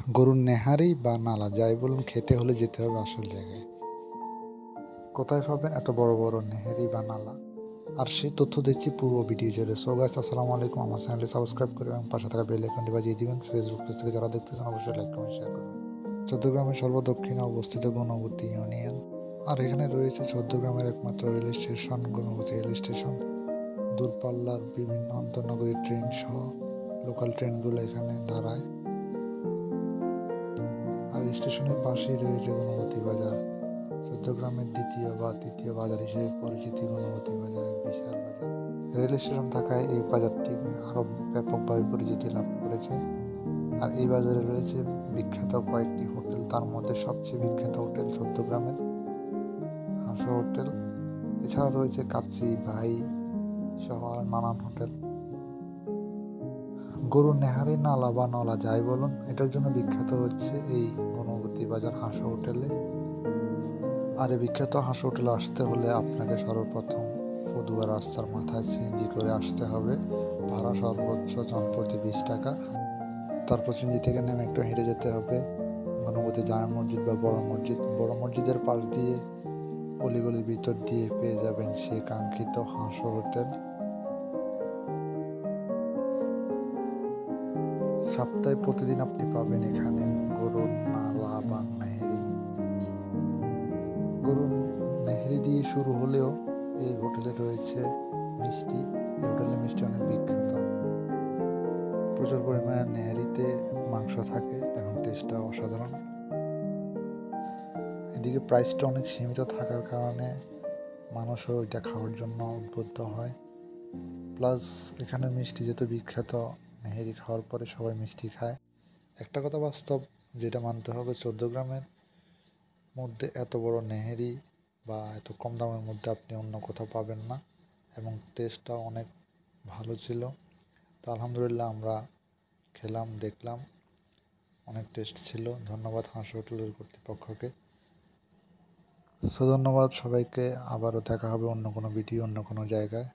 গরুর নেহারি বা নালা যাই বলুন, খেতে হলে যেতে হবে আসল জায়গায়। কোথায় পাবেন এত বড় বড় নেহারি বা নালা, আর সেই তথ্য দিচ্ছি পুরো ভিডিও জুড়ে। সো গাইস, আসসালামু আলাইকুম। আমার চ্যানেলটি সাবস্ক্রাইব করে এবং পাশে থাকা বেল আইকনটি বাজিয়ে দিবেন। ফেসবুক পেজ থেকে যারা দেখতেছেন অবশ্যই লাইক কমেন্ট শেয়ার করবেন। চৌদ্দগ্রামের সর্বদক্ষিণে অবস্থিত গুণবতী ইউনিয়ন, আর এখানে রয়েছে চৌদ্দগ্রামের একমাত্র রেল স্টেশন গুণবতী রেল স্টেশন। দূরপাল্লার বিভিন্ন আন্তঃনগরী ট্রেন সহ লোকাল ট্রেনগুলো এখানে দাঁড়ায়। আর স্টেশনের পাশেই রয়েছে গুণবতী বাজার, চৌদ্দগ্রামের দ্বিতীয় বা তৃতীয় বাজার হিসেবে পরিচিতি। গুণবতী বাজার এক বিশাল বাজার। রেল স্টেশন থাকায় এই বাজারটি আরও ব্যাপকভাবে পরিচিতি লাভ করেছে। আর এই বাজারে রয়েছে বিখ্যাত কয়েকটি হোটেল, তার মধ্যে সবচেয়ে বিখ্যাত হোটেল চৌদ্দগ্রামের হাঁসো হোটেল। এছাড়া রয়েছে কাচ্চি, ভাই সহ আর নানান হোটেল। গরুর নেহারি, নালা বা নলা যাই বলুন, এটার জন্য বিখ্যাত হচ্ছে এই গুণবতী বাজার হাঁসো হোটেলে। আর এই বিখ্যাত হাঁসো হোটেলে আসতে হলে আপনাকে সর্বপ্রথম পদুয়া রাস্তার মাথায় সিএনজি করে আসতে হবে। ভাড়া সর্বোচ্চ জনপ্রতি 20 টাকা। তারপর সিএনজি থেকে নেমে একটু হেঁটে যেতে হবে গুণবতী জামে মসজিদ বা বড় মসজিদ। বড় মসজিদের পাশ দিয়ে অলিগলির ভিতর দিয়ে পেয়ে যাবেন সেই কাঙ্ক্ষিত হাঁসো হোটেল। সপ্তাহে প্রতিদিন আপনি পাবেন এখানে গরুর নালা বা নেহেরি। গরুর নেহেরি দিয়ে শুরু হলেও এই হোটেলে রয়েছে মিষ্টি। এই হোটেলের মিষ্টি অনেক বিখ্যাত। প্রচুর পরিমাণে নেহেরিতে মাংস থাকে এবং টেস্টটা অসাধারণ। এদিকে প্রাইসটা অনেক সীমিত থাকার কারণে মানুষও এটা খাওয়ার জন্য উদ্বুদ্ধ হয়। প্লাস এখানে মিষ্টি যেহেতু বিখ্যাত, নেহেরি খাওয়ার পরে সবাই মিষ্টি খায়। একটা কথা বাস্তব, যেটা মানতে হবে, চৌদ্দগ্রামের মধ্যে এত বড় নেহেরি বা এত কম দামের মধ্যে আপনি অন্য কোথাও পাবেন না, এবং টেস্টটাও অনেক ভালো ছিল। তো আলহামদুলিল্লাহ আমরা খেলাম, দেখলাম, অনেক টেস্ট ছিল। ধন্যবাদ হাঁস হোটেলের কর্তৃপক্ষকে। ধন্যবাদ সবাইকে। আবারও দেখা হবে অন্য কোনো ভিডিও, অন্য কোনো জায়গায়।